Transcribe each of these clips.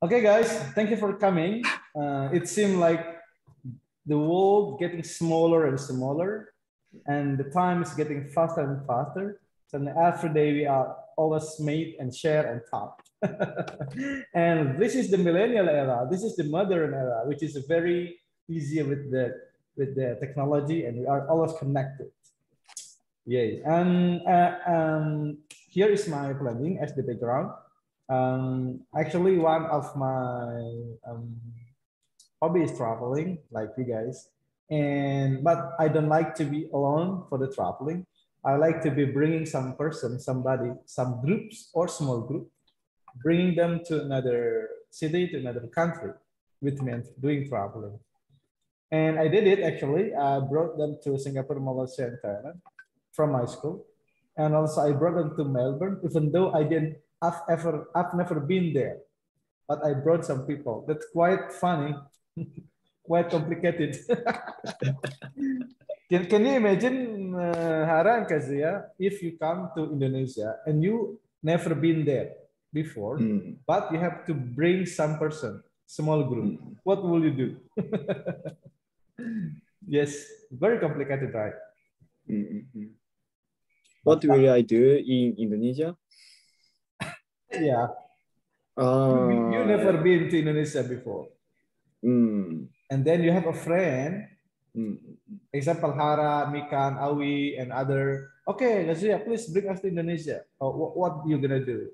Okay, guys, thank you for coming. It seemed like the world getting smaller and smaller, and the time is getting faster and faster. So every day we are always meet and share and talk. And this is the millennial era. This is the modern era, which is very easy with the technology, and we are always connected. Yay! And here is my planning as the background. Actually, one of my hobby is traveling, like you guys. But I don't like to be alone for the traveling. I like to be bringing some person, somebody, some groups or small group, bringing them to another city, to another country with me and doing traveling. And I did it actually. I brought them to Singapore, Malaysia, and Thailand from my school. And also I brought them to Melbourne, even though I've never been there, but I brought some people. That's quite funny, quite complicated. Can you imagine, Hara and Kazia, if you come to Indonesia and you never been there before, but you have to bring some person, small group, what will you do? Yes, very complicated, right? What will I do in Indonesia? Yeah. You never been to Indonesia before. And then you have a friend, example Hara, Mikan, Awi, and other. Okay, Gazia, please bring us to Indonesia. What you gonna do?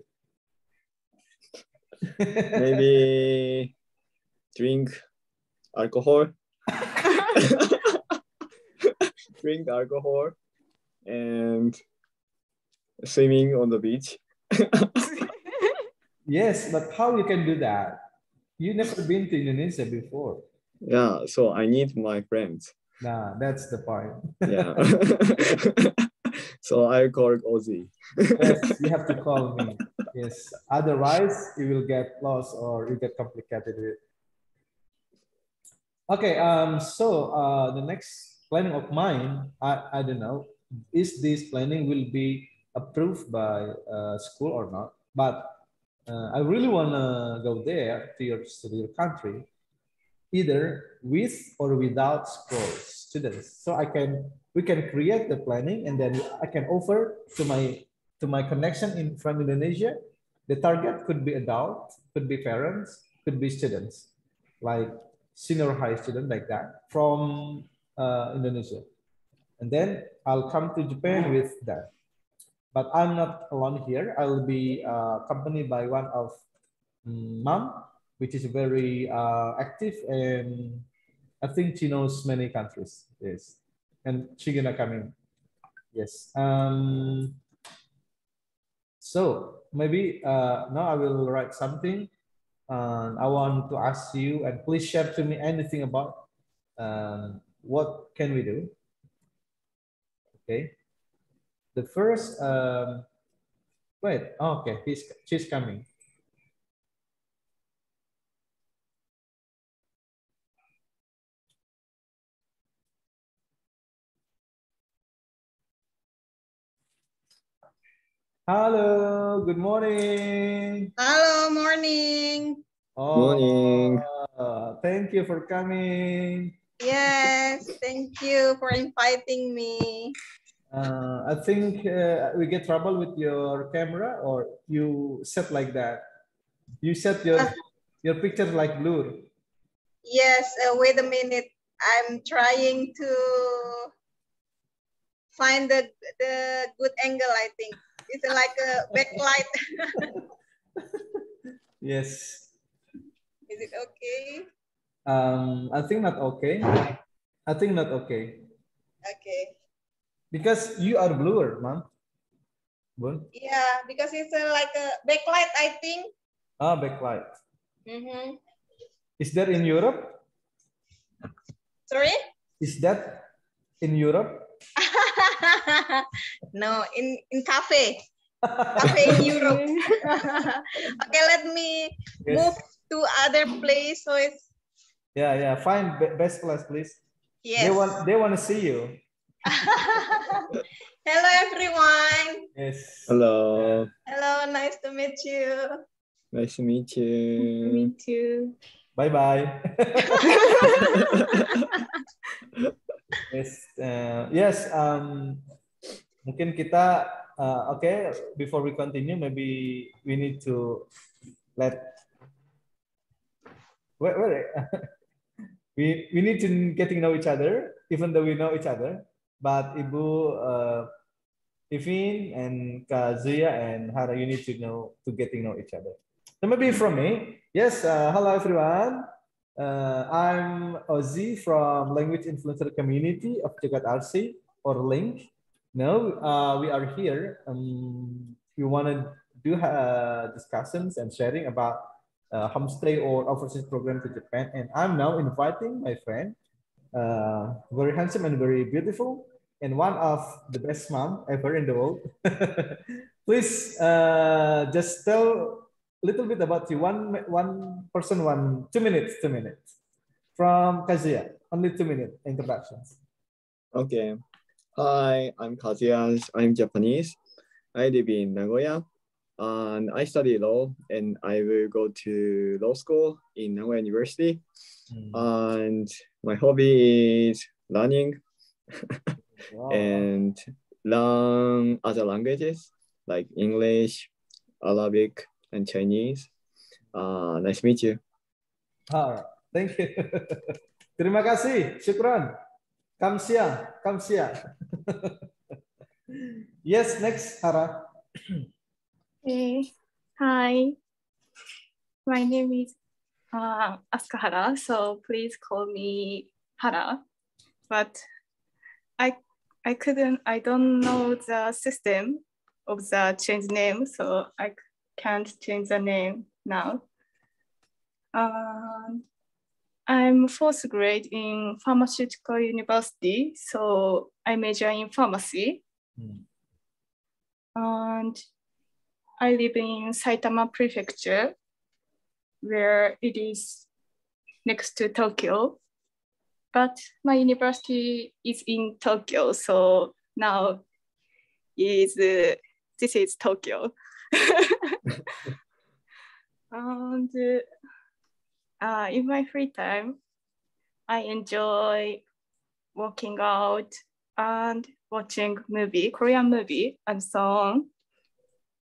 Maybe drink alcohol. Drink alcohol and swimming on the beach. Yes, but how you can do that? You never been to Indonesia before. Yeah, so I need my friends. Nah, that's the point. Yeah. So I called Ozzy. Yes, you have to call me. Yes, otherwise you will get lost or you get complicated with. Okay, so the next planning of mine, I don't know, is this planning will be approved by school or not, but I really want to go there to your country, either with or without scores students. So we can create the planning, and then I can offer to my connection from Indonesia. The target could be adult, could be parents, could be students, like senior high student like that from Indonesia. And then I'll come to Japan with that. But I'm not alone here. I'll be accompanied by one of mom, which is very active, and I think she knows many countries. Yes, and she gonna come in. Yes. So maybe now I will write something. I want to ask you, and please share to me anything about what can we do. Okay. The first. Wait. Oh, okay. She's coming. Hello, good morning. Hello, morning. Oh, Morning. Thank you for coming. Yes, thank you for inviting me. I think we get trouble with your camera, or you set like that. You set your picture like blur. Yes, wait a minute. I'm trying to find the good angle, I think. It's like a backlight. Yes. Is it okay? I think not okay. I think not okay. Okay. Because you are bluer, ma'am. Yeah, because it's like a backlight, I think. Ah, backlight. Is that in Europe? Sorry? Is that in Europe? No, in cafe. Cafe in Europe. Okay, let me move to other place. So it's yeah. Find best class, please. yes. They want to see you. Hello, everyone. Yes. Hello. Hello, nice to meet you. Nice Nice to meet you. Me too. Bye-bye. Yes, yes. Mungkin kita, okay. Before we continue, maybe we need to let. Where we need to getting to know each other, even though we know each other. But Ibu, Ivin and Kazuya and Hara, you need to getting to know each other. So maybe from me, yes. Hello everyone. I'm Ozzy from Language Influencer Community of Jagat Arsy or Link. No, we are here. We want to do discussions and sharing about homestay or overseas program to Japan. And I'm now inviting my friend, very handsome and very beautiful, and one of the best mom ever in the world. Please just tell a little bit about you. One person, 2 minutes, 2 minutes. From Kazuya, only 2 minute introductions. Okay. Hi, I'm Kazuya. I'm Japanese. I live in Nagoya. And I study law, and I will go to law school in Nagoya University. And my hobby is learning and learn other languages like English, Arabic, and Chinese. Nice to meet you. Thank you. Terima kasih. Syukran. Kamsia. Kamsia. Yes, next, Hara. Hey, hi. My name is Asukahara, so please call me Hara. But I don't know the system of the change name, so I can't change the name now. I'm fourth grade in pharmaceutical university, so I major in pharmacy. And I live in Saitama Prefecture, where it is next to Tokyo. But my university is in Tokyo, so now this is Tokyo. And in my free time, I enjoy working out and watching Korean movie, and so on.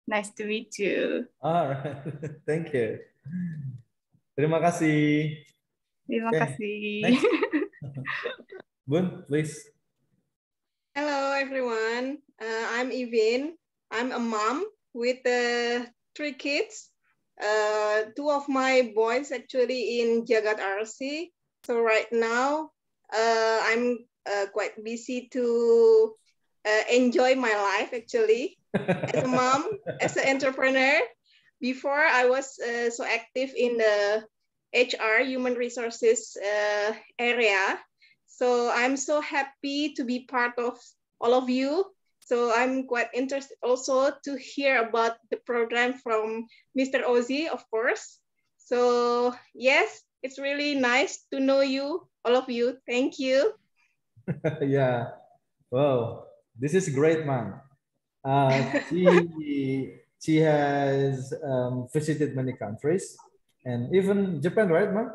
Nice to meet you. All right. Thank you. Terima kasih. Terima kasih. Next. Bun, please. Hello, everyone. I'm Ivin. I'm a mom with 3 kids. 2 of my boys actually in Jagat Arsy. So right now, I'm quite busy to enjoy my life actually. As a mom, as an entrepreneur. Before I was so active in the HR, human resources area. So I'm so happy to be part of all of you. So I'm quite interested also to hear about the program from Mr. Ozzy, of course. So yes, it's really nice to know you, all of you. Thank you. Yeah. Wow. This is great, man. She has visited many countries and even Japan, right, man?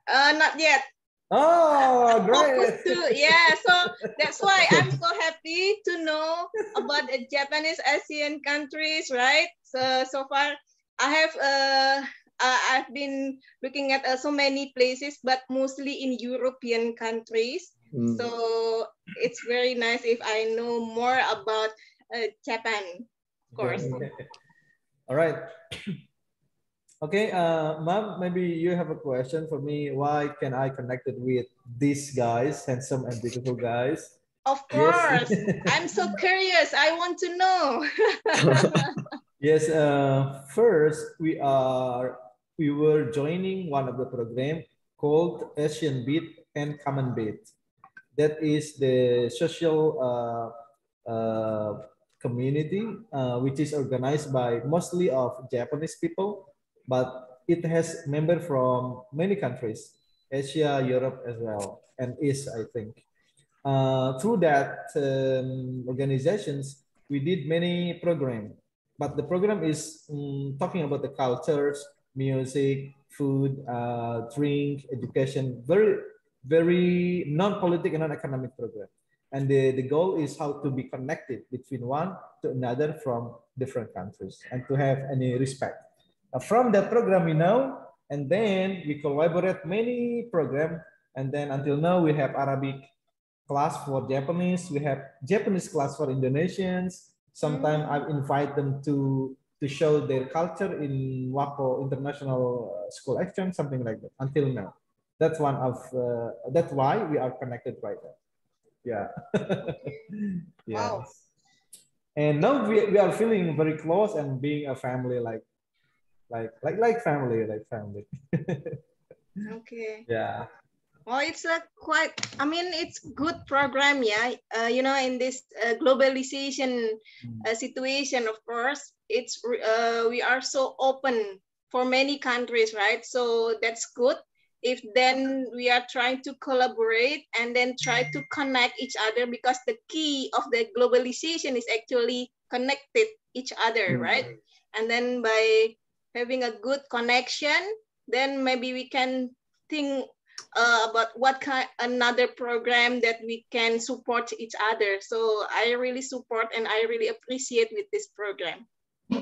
Not yet. Oh, great. Yeah, so that's why I'm so happy to know about the Japanese Asian countries, right? So far I've been looking at so many places, but mostly in European countries. So it's very nice if I know more about Japan, of course. Okay. All right. Okay, Ma'am, maybe you have a question for me. Why can I connected with these guys, handsome and beautiful guys? Of course. Yes. I'm so curious. I want to know. Yes, first we were joining one of the program called Asian Beat and Common Beat. That is the social community which is organized by mostly of Japanese people, but it has members from many countries, Asia, Europe as well, and East, I think. Through that organizations, we did many programs. but the program is talking about the cultures, music, food, drink, education, very non-politic and non-economic program. And the goal is how to be connected between one to another from different countries and to have any respect. From that program, and then we collaborate many programs. And then until now, we have Arabic class for Japanese. We have Japanese class for Indonesians. Sometimes I invite them to show their culture in WAPO International School Exchange, something like that. Until now, that's one of that's why we are connected right now. Yeah. Yeah. Wow. And now we are feeling very close and being a family, like family. Okay. Yeah. Well, it's a quite, I mean, it's good program, yeah. In this globalization situation, of course, it's we are so open for many countries, right? So that's good. If then we are trying to collaborate and then try to connect each other, because the key of the globalization is actually connected each other, right? And then by having a good connection, then maybe we can think about what kind another program that we can support each other. So I really support and I really appreciate with this program.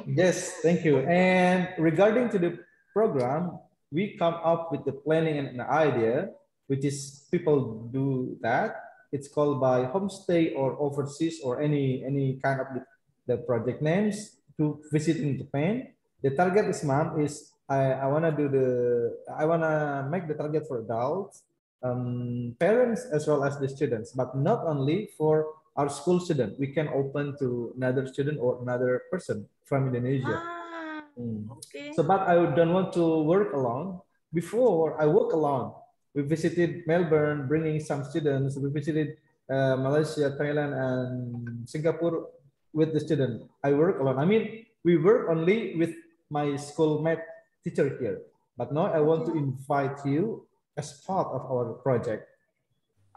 Yes, thank you. And regarding to the program, we come up with the planning and an idea, which is people do that. It's called by homestay or overseas or any kind of the project names to visiting Japan. The target is I wanna make the target for adults, parents as well as the students, but not only for our school student. We can open to another student or another person from Indonesia. Okay. So, but I don't want to work alone. Before I work alone, we visited Melbourne, bringing some students. We visited Malaysia, Thailand, and Singapore with the student. I work alone. I mean, we work only with my schoolmate teacher here. But now I want to invite you as part of our project.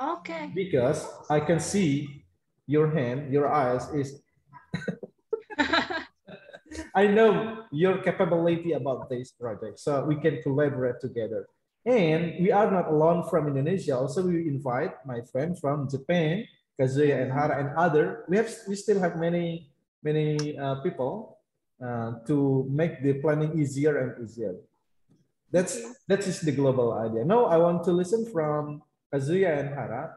Okay. Because I can see your hand, your eyes is. I know your capability about this project, so we can collaborate together. And we are not alone from Indonesia. Also, we invite my friend from Japan, Kazuya and Hara, and other. We still have many people to make the planning easier and easier. That is the global idea. Now I want to listen from Kazuya and Hara,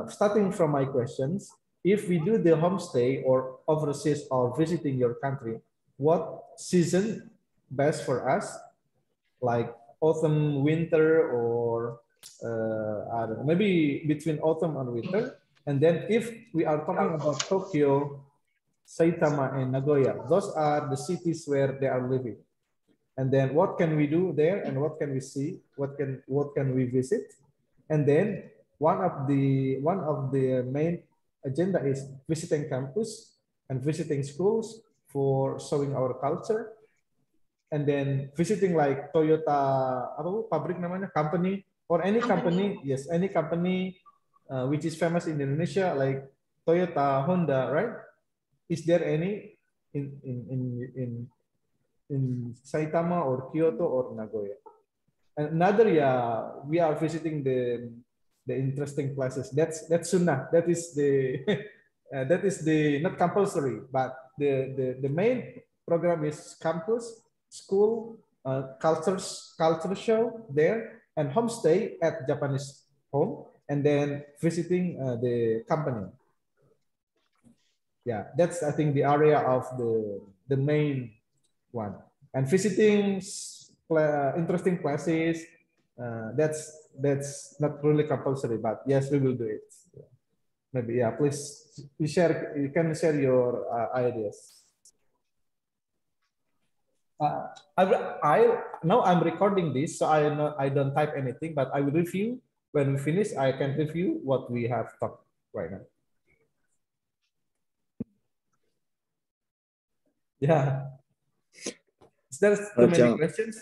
starting from my questions. If we do the homestay or overseas or visiting your country, what season best for us? Like autumn, winter, or I don't know, maybe between autumn and winter. And then if we are talking about Tokyo, Saitama, and Nagoya, those are the cities where they are living. And then what can we do there and what can we see? What can we visit? And then one of the main agenda is visiting campus and visiting schools for showing our culture. And then visiting like Toyota, pabrik namanya, company, or any company, yes, any company which is famous in Indonesia, like Toyota, Honda, right? Is there any in Saitama or Kyoto or Nagoya? And another, we are visiting the interesting places. That's sunnah. That is the that is the not compulsory, but the main program is campus, school, culture show there, and homestay at Japanese home, and then visiting the company. Yeah, that's I think the area of the main one. And visiting interesting places, that's not really compulsory, but yes, we will do it. Maybe, please you can share your ideas. Now I'm recording this, so I don't type anything, but I will review when we finish. I can review what we have talked right now. Yeah. Is there too many questions?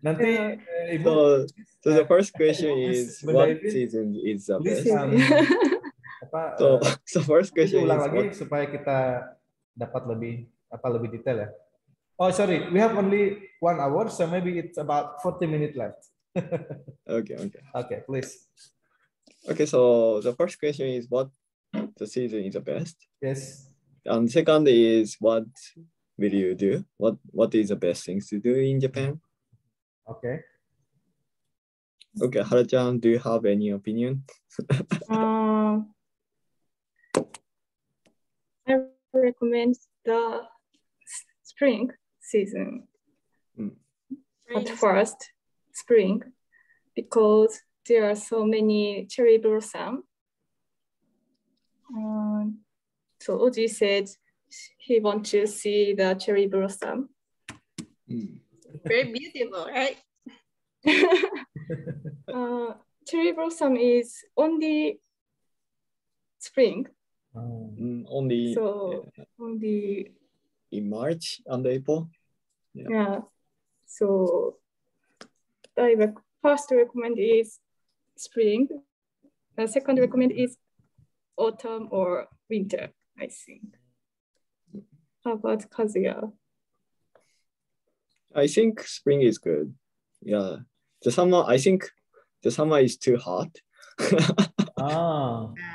Nanti, so the first question is, what season is the best? So first question ulang is lagi supaya kita dapat lebih detail ya. Oh, sorry, we have only 1 hour, so maybe it's about 40 minutes left. Okay. Okay, please. Okay, so the first question is what the season is the best. Yes. And second is what will you do? What is the best things to do in Japan? Okay. Okay, Hara-chan, do you have any opinion? I recommend the spring season at first, spring, because there are so many cherry blossom. So Oji said he wants to see the cherry blossom. Very beautiful, right? Cherry blossom is only spring. Only in March and April. Yeah. So I first recommend is spring. The second recommend is autumn or winter, I think. How about Kazuya? I think spring is good. Yeah. The summer, I think the summer is too hot.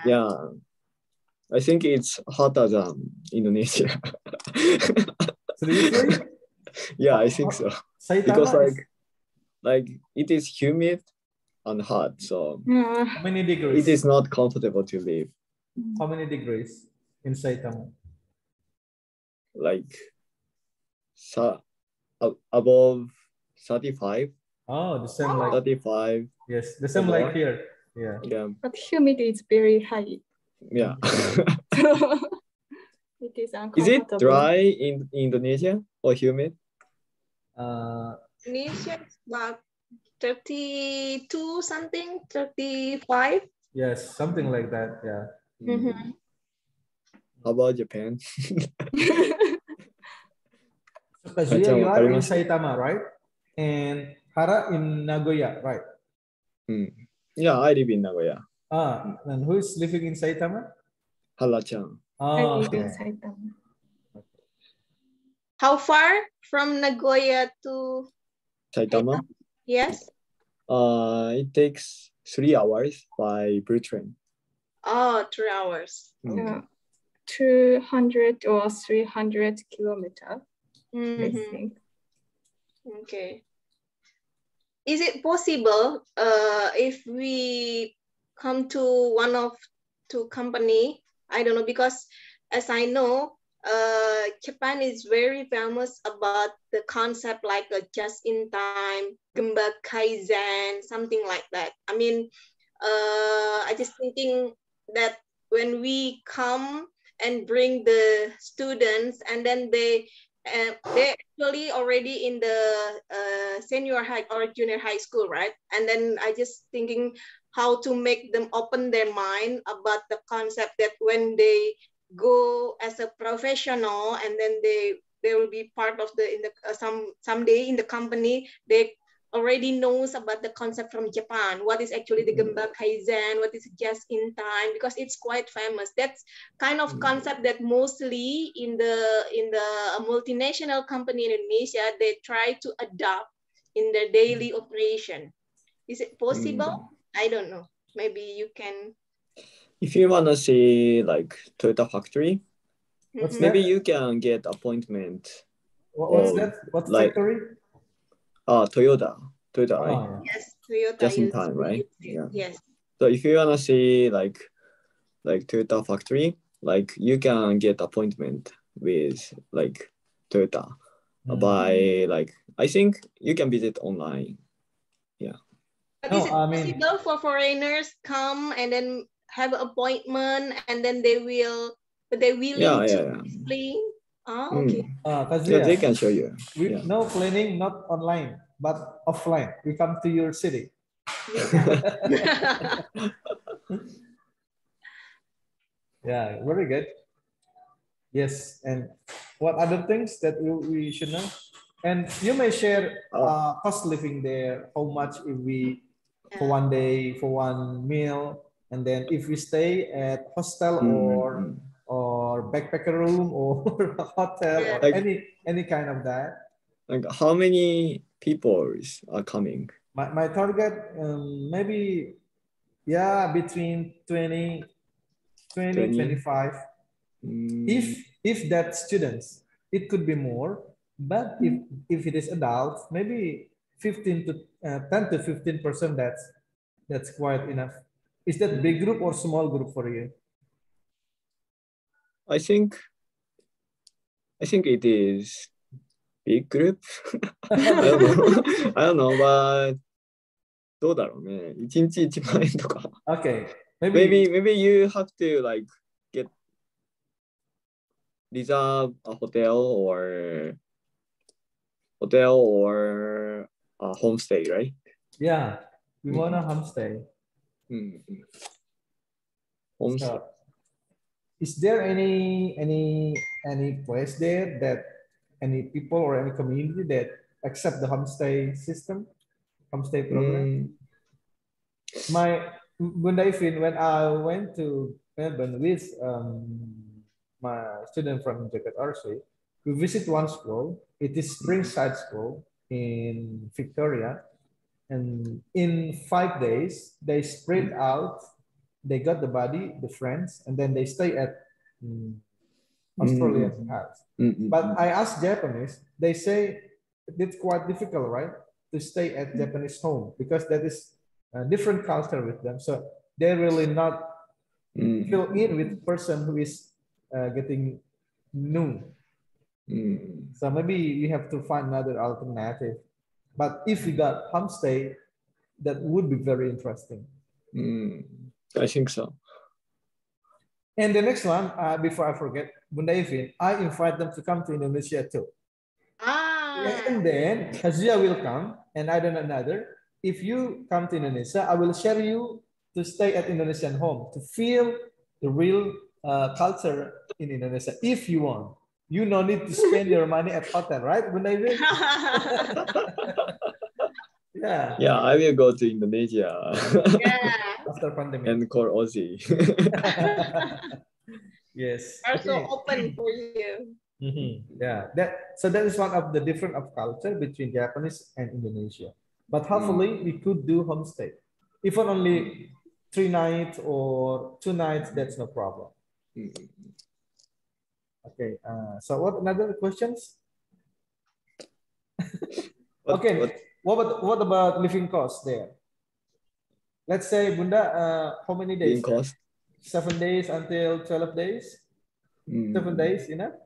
Yeah. I think it's hotter than Indonesia. Seriously? Yeah, I think so. Saitama because like it is humid and hot, so how many degrees? it is not comfortable to live. How many degrees in Saitama? Like above 35. Oh, the same like 35. Yes, the same like here. Yeah. But humidity is very high. Yeah. It is uncomfortable. Is it dry in Indonesia or humid? Indonesia is about 32 something, 35. Yes, something like that. Yeah. How about Japan? Kazuya, you are in Saitama, right? And Hara in Nagoya, right? Yeah, I live in Nagoya. And who is living in Saitama? Hara-chan. I live in Saitama. How far from Nagoya to Saitama? Yes. It takes 3 hours by blue train. Oh, 3 hours. Yeah. 200 or 300 kilometers, I think. Okay. Is it possible if we come to one of two company? I don't know, because as I know, Japan is very famous about the concept like a just-in-time, Gemba Kaizen, something like that. I mean, I just thinking that when we come and bring the students and then they actually already in the senior high or junior high school, right? And then I just thinking how to make them open their mind about the concept that when they go as a professional and then they will be part of the someday in the company, they already knows about the concept from Japan. What is actually the Gemba Kaizen? What is just in time? Because it's quite famous. That's kind of concept that mostly in the multinational company in Indonesia they try to adopt in their daily operation. Is it possible? I don't know. Maybe you can. If you wanna see like Toyota factory, maybe you can get appointment. What's that? What's like, factory? Toyota, right? Yes, Toyota. Just in time, right? Yeah. Yes. So if you wanna see like Toyota factory, like you can get appointment with like Toyota by like I think you can visit online. Yeah. But is it possible for foreigners come and then have an appointment and then they will willing to explain? Oh, okay. Kazuya, they can show you. No planning, not online, but offline. We come to your city. Yeah, very good. Yes, and what other things that we should know? And you may share cost living there, how much if we, for one day, for one meal, and then if we stay at hostel or or backpacker room or a hotel or Like, any kind of that. Like how many people are coming? My target maybe between 20, 25. If that's students, it could be more. But if it is adults, maybe 15 to 10 to 15%. That's quite enough. Is that big group or small group for you? I think it is big group. I don't know. I don't know, but どうだろうね。1日1万円とか。Okay. Maybe you have to like reserve a hotel or a homestay, right? Yeah, we want a homestay. Homestay. So, is there any place there that any people or any community that accept the homestay system, homestay program? When I went to Melbourne with my student from Jagat Arsy, we visit one school. It is Springside School in Victoria. And in 5 days, they spread out. They got the body, the friends, and then they stay at Australian house. But I asked Japanese, they say it's quite difficult, right? To stay at Japanese home because that is a different culture with them. So they're really not fill in with person who is getting new. So maybe you have to find another alternative. But if we got homestay, that would be very interesting. I think so. And the next one, before I forget, Bunda Ivin, I invite them to come to Indonesia too. And then Kazuya will come, and I don't know another. If you come to Indonesia, I will share you to stay at Indonesian home to feel the real culture in Indonesia. If you want, you no need to spend your money at hotel, right, Bunda Ivin? Yeah, I will go to Indonesia. After pandemic. And call Aussie. Yes. Also open for you. Yeah, so that is one of the difference of culture between Japanese and Indonesia. But hopefully we could do homestay. Even only 3 nights or 2 nights, that's no problem. Okay, so what another questions? What about living costs there? Let's say, Bunda, how many days? Living cost? 7 days until 12 days? 7 days, enough?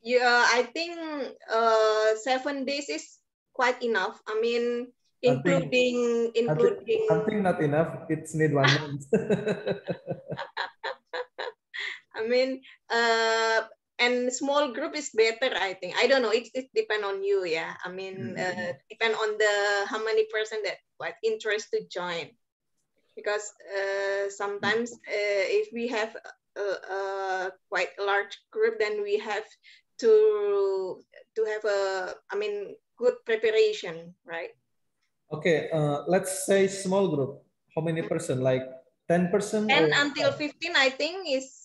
Yeah, I think 7 days is quite enough. I mean, including. I think not enough. It's need 1 month. I mean, and small group is better, I think. I don't know. It depends on you, yeah. I mean, depend on how many person that quite interest to join. Because sometimes if we have quite a large group, then we have to have good preparation, right? Okay, let's say small group. How many person? Like 10%? 10 until 15, I think is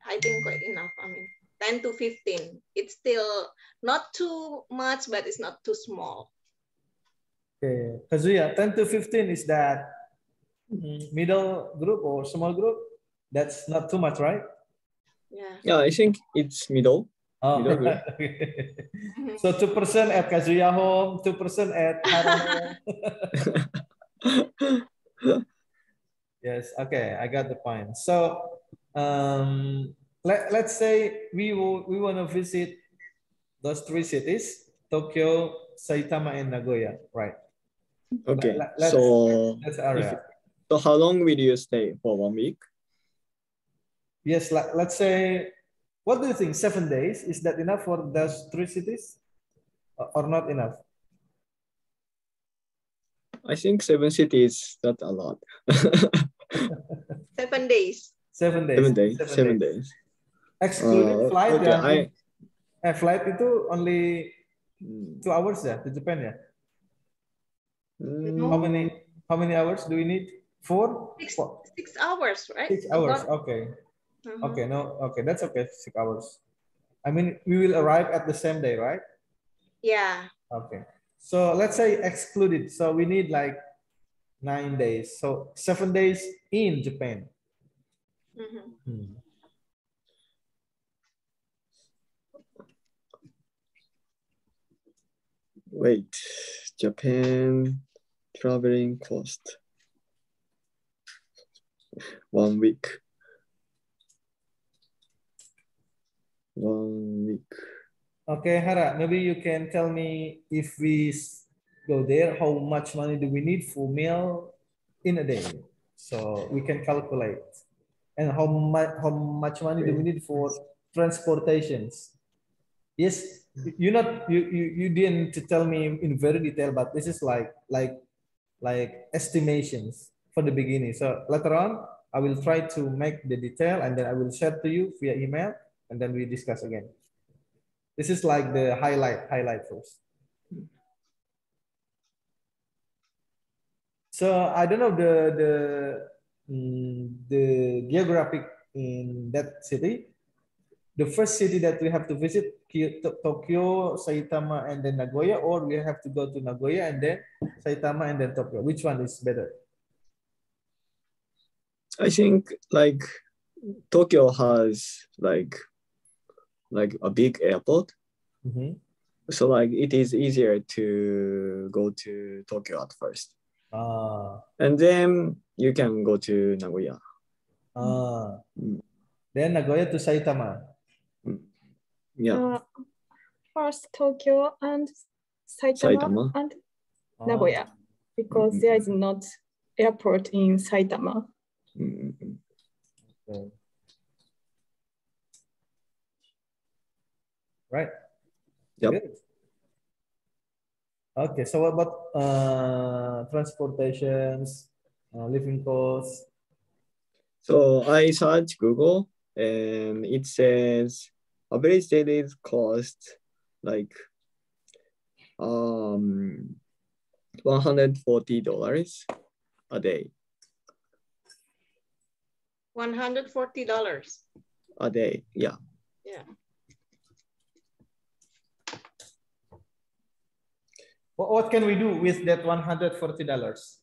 I think quite enough. I mean, 10 to 15. It's still not too much, but it's not too small. Okay, Kazuya, 10 to 15 is that middle group or small group? That's not too much, right? Yeah, I think it's middle. Middle group. So 2% at Kazuya home, 2% at Hara home. Yes, okay, I got the point. So let's say we want to visit those 3 cities, Tokyo, Saitama, and Nagoya, right? Okay, so area. So how long will you stay? For 1 week? Yes, let's say, what do you think, 7 days? Is that enough for those 3 cities or not enough? I think 7 cities, that's a lot. 7 days. 7 days. 7 days. Excluding flight, okay, flight itu only 2 hours ya to Japan ya? How many hours do we need? 4? 6 hours, right? 6 hours, okay. Okay, no, okay, that's okay, 6 hours. I mean, we will arrive at the same day, right? Yeah. Okay. So let's say excluded. So we need like 9 days. So 7 days in Japan. Wait, Japan traveling cost. 1 week. 1 week. Okay, Hara, maybe you can tell me if we go there, how much money do we need for meal in a day? So we can calculate. And how much money do we need for transportations? Yes, you didn't to tell me in very detail, but this is like estimations for the beginning. So later on, I will try to make the detail and then I will share to you via email and then we discuss again. This is like the highlight first. So I don't know the geographic in that city. The first city that we have to visit, Tokyo, Saitama, and then Nagoya, or we have to go to Nagoya and then Saitama and then Tokyo. Which one is better? I think like Tokyo has like a big airport. So like it is easier to go to Tokyo at first. And then you can go to Nagoya. Then Nagoya to Saitama. Yeah. First Tokyo and Saitama. And Nagoya, because there is not airport in Saitama. Okay. Right. Yep. Good. Okay, so what about transportations, living costs? So I searched Google and it says average daily cost like $140 a day. $140 a day. Yeah. Yeah. What can we do with that $140?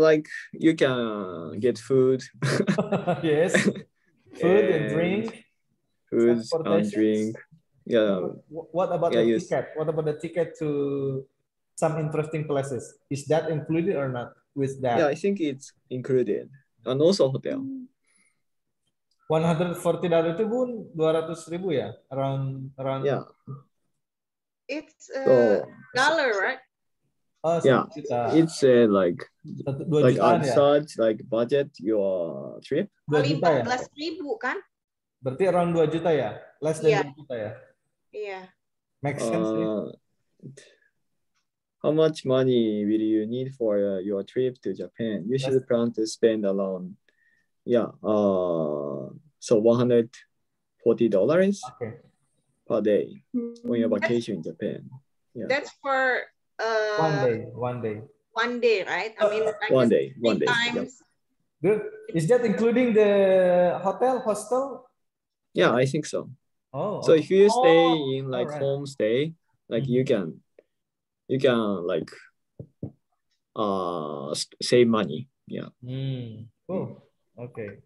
Like you can get food. Yes. Food and drink. Food and drink. Yeah. What about the ticket? What about the ticket to some interesting places? Is that included or not with that? Yeah, I think it's included. And also hotel. $140 itu pun 200.000 ya? Around. Yeah. It's dollar, right? Oh, yeah, it's like jutaan such like budget your trip. 2 juta ya? 14.000 kan? Berarti around 2 juta ya? Less than 2 juta ya? Iya. Makes sense. How much money will you need for your trip to Japan? You should plan to spend around, so $140 per day on your vacation in Japan. Yeah. That's for 1 day. 1 day, right? I mean, like 1 day. times. Good. Is that including the hostel? Yeah, I think so. Oh. So if you stay in like homestay, like you can like save money. Yeah. Oh. Okay.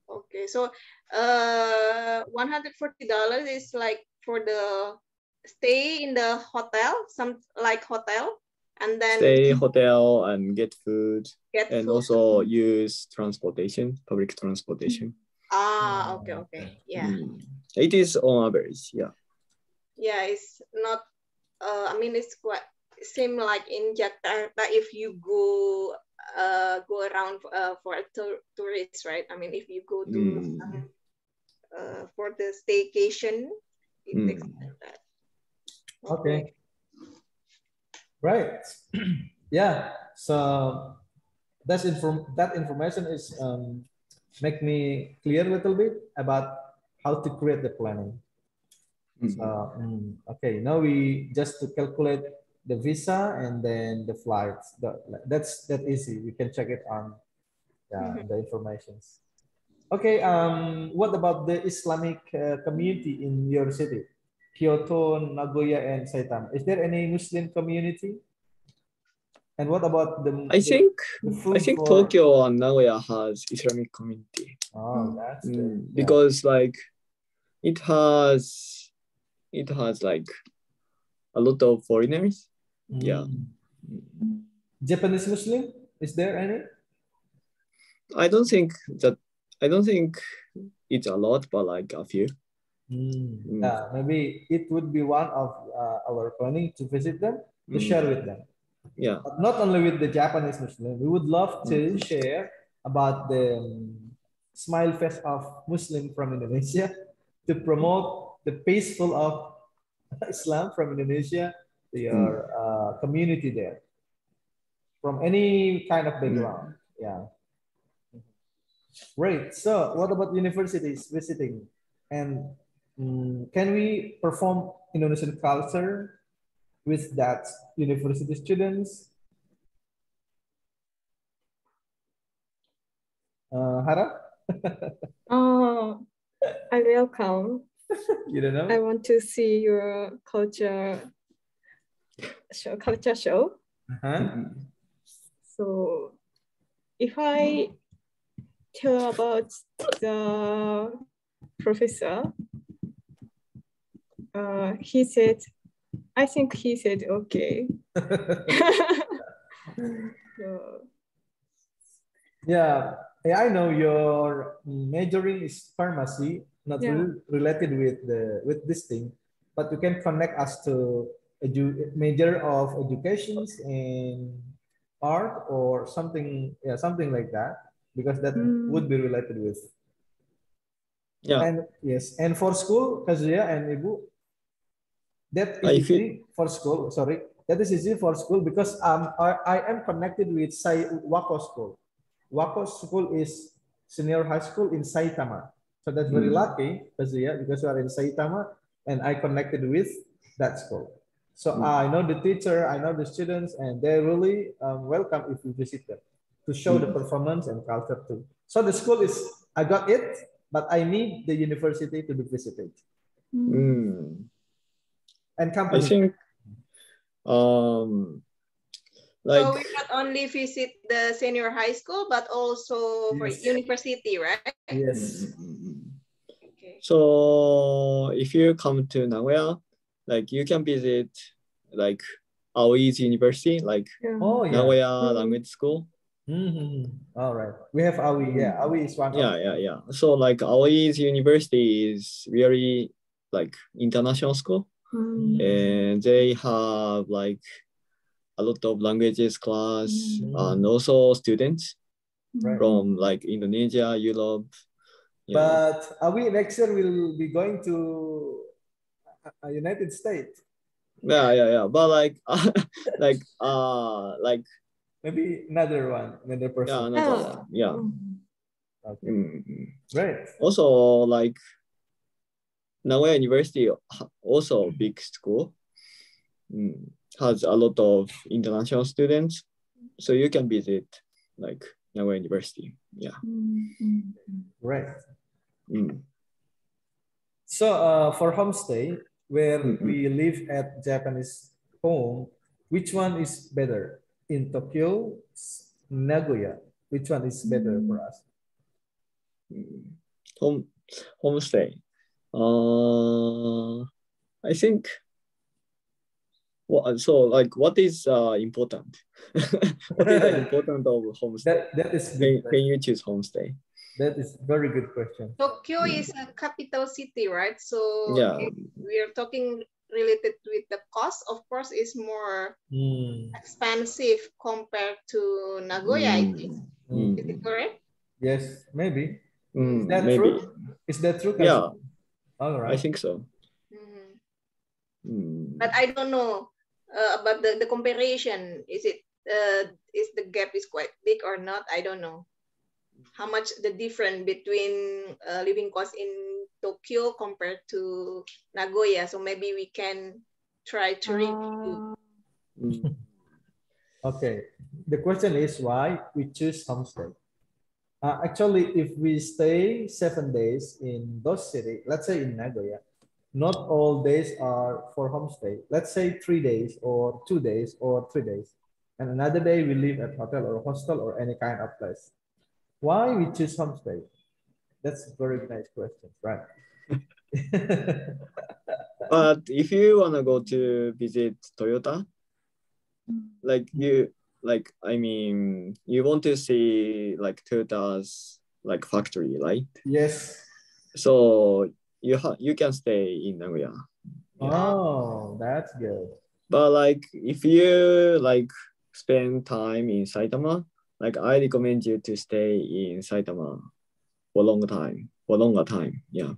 Okay. So $140 is like for the stay in the hotel, some like hotel, and then stay hotel and get food, and also use transportation, public transportation. Okay. Yeah. It is on average, yeah. Yeah, it's not. I mean, it's quite same like in Jakarta. If you go around for a tourist, right? I mean, if you go to for the staycation, it takes like that. Okay. Right. Yeah. So that information is make me clear a little bit about how to create the planning. So okay, now we just to calculate the visa and then the flights. That's that easy. We can check it on the informations. Okay. What about the Islamic community in your city? Kyoto, Nagoya, and Saitama. Is there any Muslim community? And what about I think the food for? Tokyo and Nagoya has Islamic community. Oh, that's good. Because like it has like a lot of foreigners. Yeah. Japanese Muslim? Is there any? I don't think it's a lot, but like a few. Yeah, maybe it would be one of our planning to visit them, to share with them. Yeah. But not only with the Japanese Muslim, we would love to share about the smile face of Muslim from Indonesia to promote the peaceful of Islam from Indonesia to your community there from any kind of background. Yeah. Great. So what about universities visiting? And can we perform Indonesian culture with that university students? Hara? I welcome. You don't know? I want to see your culture show. So if I tell about the professor, he said, I think he said, okay. So, yeah, I know your majoring is pharmacy, not related with this thing, but you can connect us to a major of educations and art or something, something like that, because that would be related with. Yeah. And yes, and for school, Kazuya and Ibu, that is easy for school. Sorry, that is easy for school because I am connected with Wako School. Wako School is senior high school in Saitama. So that's very lucky, Kazuya, because you are in Saitama, and I connected with that school. So I know the teacher, I know the students, and they're really welcome if you visit them to show the performance and culture too. So the school is, I got it, but I need the university to be visited. And company. I think like, so we not only visit the senior high school, but also for university, right? Yes. Okay. So if you come to Nagoya, like you can visit like Aoi's university, like Nagoya Language School. All right. We have Aoi. Yeah, Aoi is one. Yeah. So like Aoi's university is really like international school. And they have like a lot of languages class and also students from like Indonesia, Europe. But Awi next year will be going to United States. Yeah. But like maybe another person. Yeah, another one. Yeah. Okay. Great. Also like Nagoya University, also big school, has a lot of international students, so you can visit like Nagoya University. Yeah. Right. So for homestay, where we live at Japanese home, which one is better? In Tokyo, Nagoya, which one is better for us? Homestay. I think. What is important? What is the important of homestay? That is good. Can you choose homestay? That is very good question. Tokyo is a capital city, right? So if we are talking related with the cost, of course, is more expensive compared to Nagoya, I think. Is it correct? Yes, maybe. Is that maybe. true? Is that true? Yeah. All right. I think so. But I don't know about the comparison. Is the gap is quite big or not? I don't know how much the difference between living cost in Tokyo compared to Nagoya. So maybe we can try to review. Okay. The question is why we choose homestay. Actually, if we stay 7 days in those cities, let's say in Nagoya, not all days are for homestay. Let's say 3 days or 2 days or 3 days. And another day we live at hotel or hostel or any kind of place. Why we choose homestay? That's a very nice question, right? But if you want to go to visit Toyota, like you, I mean, you want to see like Toyota's like factory, right? Yes. So you can stay in Nagoya. Oh, that's good. But like if you like spend time in Saitama, like I recommend you to stay in Saitama for longer time. Yeah.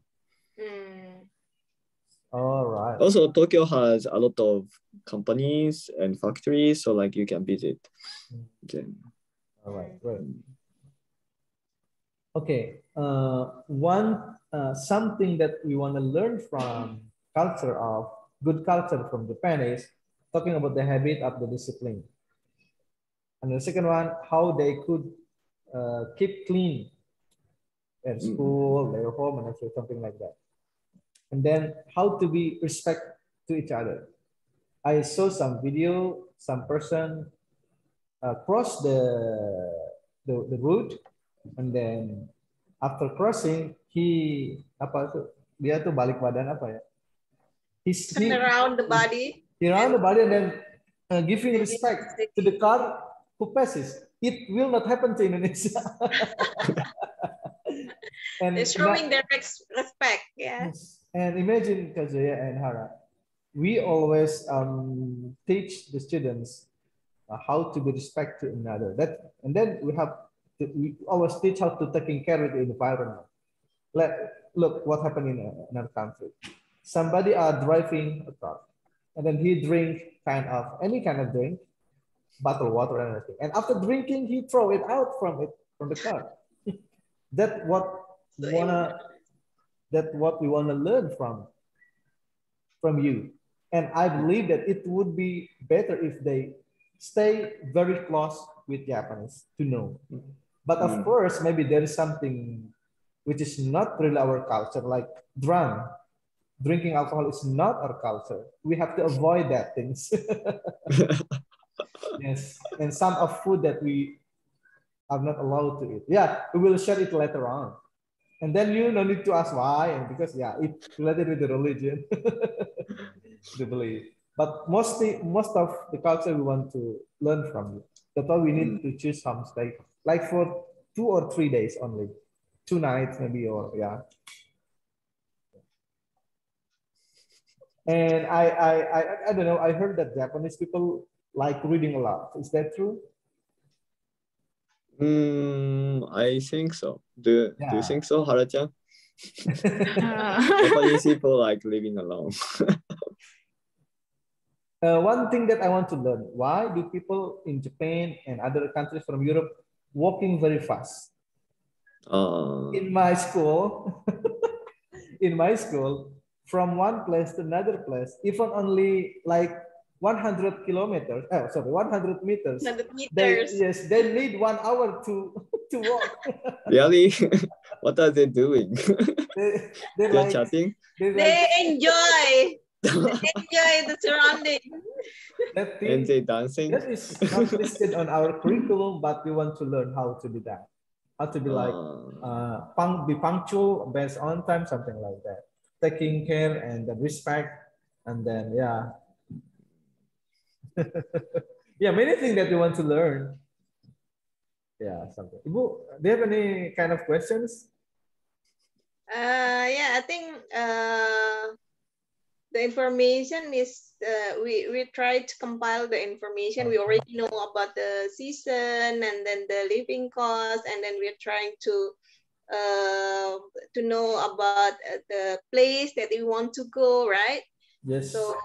All right. Also, Tokyo has a lot of companies and factories, so like you can visit them. All right, great. Okay, something that we want to learn from good culture from Japan is talking about the habit of the discipline. And the second one, how they could keep clean at school, their home, and actually something like that. And then how to be respect to each other. I saw some video, some person cross the road, and then after crossing, dia tuh balik badan apa ya? Turn around the body. He around the body and then giving respect to the car who passes. It will not happen to Indonesia. And they're showing their respect, yeah. Yes. And imagine Kazuya and Hara, we always teach the students how to be respect to another. And then we always teach how to taking care of the environment. Look what happened in another country. Somebody are driving a car, and then he drink any kind of drink, bottled water and everything. And after drinking, he throw it out from the car. That's what we wanna learn from you. And I believe that it would be better if they stay very close with Japanese to know. But of course, maybe there is something which is not really our culture, like drinking alcohol is not our culture. We have to avoid that things. Yes, and some of food that we are not allowed to eat. Yeah, we will share it later on. And then you no need to ask why, and because it's related with the religion, the belief. But most of the culture we want to learn from you. That's why we need to choose homestay, like for 2 or 3 days only, 2 nights maybe, or yeah. And I don't know. I heard that Japanese people like reading a lot. Is that true? I think so. Do you think so, Hara-chan? Japanese people like living alone. One thing that I want to learn, why do people in Japan and other countries from Europe walking very fast? In my school, from one place to another place, even only like 100 kilometers, 100 meters. 100 meters. They need 1 hour to walk. Really? What are they doing? They're like, chatting? They enjoy. They enjoy the surrounding. And they dancing? That is not listed on our curriculum, but we want to learn how to do that. How to be be punctual, best on time, something like that. Taking care and the respect, and then many things that we want to learn. Yeah, something. Ibu, do you have any kind of questions? I think the information is we try to compile the information. We already know about the season and then the living cost, and then we're trying to know about the place that we want to go, right? Yes. So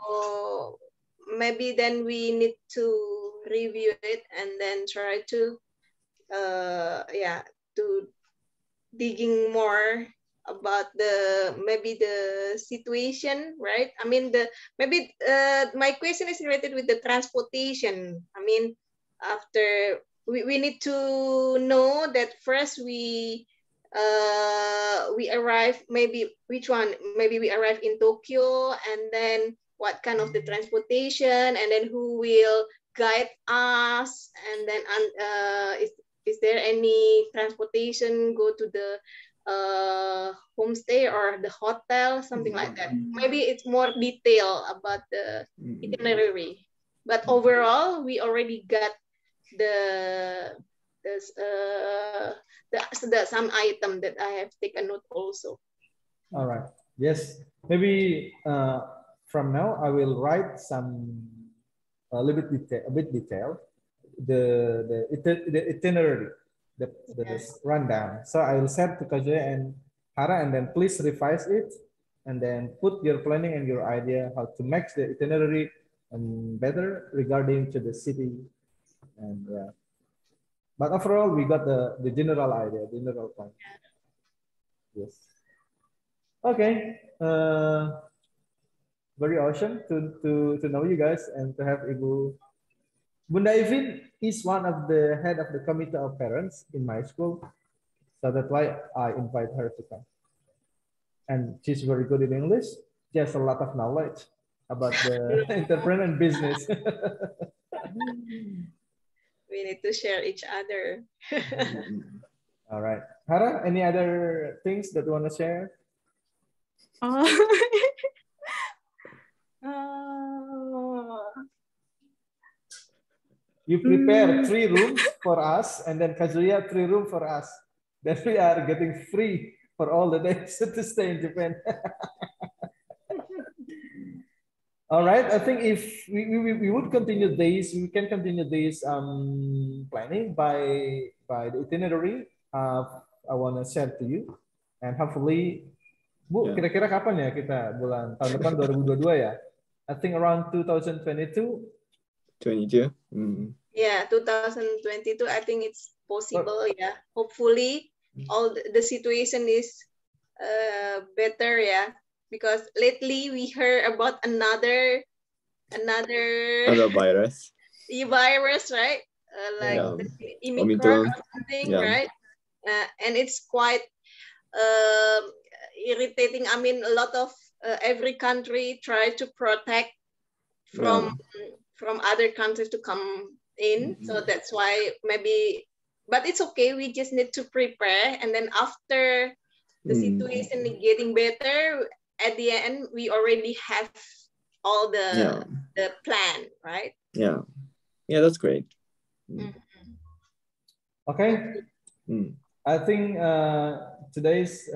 maybe then we need to review it and then try to to digging more about maybe the situation, right? I mean, my question is related with the transportation. I mean, after we need to know that first we arrive, maybe which one, maybe we arrive in Tokyo, and then what kind of the transportation, and then who will guide us, and then is there any transportation go to the homestay or the hotel, something like that. Maybe it's more detail about the itinerary, but overall we already got the some item that I have taken note also. All right. Yes. Maybe from now I will write a bit detail the itinerary, the rundown. So I will send to Kazuya and Hara, and then please revise it, and then put your planning and your idea how to make the itinerary better regarding to the city. And but overall, we got the general idea, general plan. Yes. Okay. Very awesome to know you guys and to have Ibu. Bunda Ivin is one of the head of the committee of parents in my school. So that's why I invite her to come. And she's very good in English. She has a lot of knowledge about the entrepreneur and business. We need to share each other. All right. Hara, any other things that you want to share? You prepare 3 rooms for us, and then Kazuya 3 rooms for us. Then we are getting free for all the days to stay in Japan. All right, I think if we would continue this, we can continue this planning by the itinerary. I want to share to you, and hopefully, Bu, kira-kira kapan ya kita bulan tahun depan 2022 ya? I think around 2022. 22. Yeah, 2022. I think it's possible. Yeah, hopefully all the situation is better. Yeah. Because lately we heard about another virus. Virus, right? Like the Omicron or something, right? And it's quite irritating. I mean, a lot of every country try to protect from other countries to come in. So that's why maybe, but it's okay. We just need to prepare, and then after the situation is getting better, at the end, we already have all the plan, right? Yeah, that's great. Okay. I think today's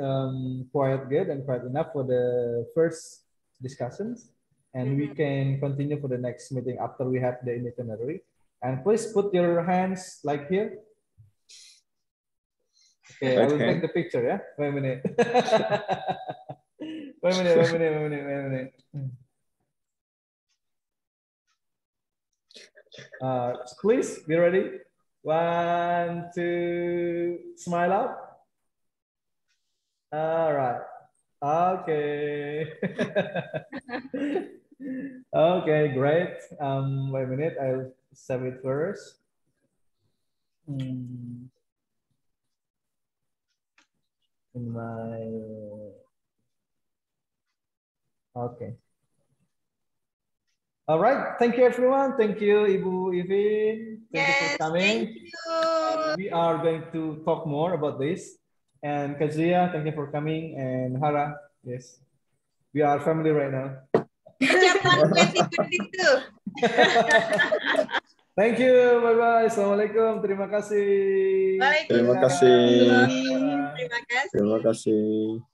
quite good and quite enough for the first discussions, and we can continue for the next meeting after we have the itinerary. And please put your hands like here. Okay, I will take the picture. Yeah, wait a minute. Wait a minute. Please be ready. 1, 2, smile up. All right. Okay. Okay, great. Wait a minute. I'll save it first. In my okay. All right. Thank you, everyone. Thank you, Ibu Ivin. Thank you for coming. Thank you. We are going to talk more about this. And Kazuya, thank you for coming. And Hara, yes. We are family right now. Japan 2022. Thank you. Bye-bye. Assalamualaikum. Terima kasih. Terima kasih. Terima kasih. Terima kasih.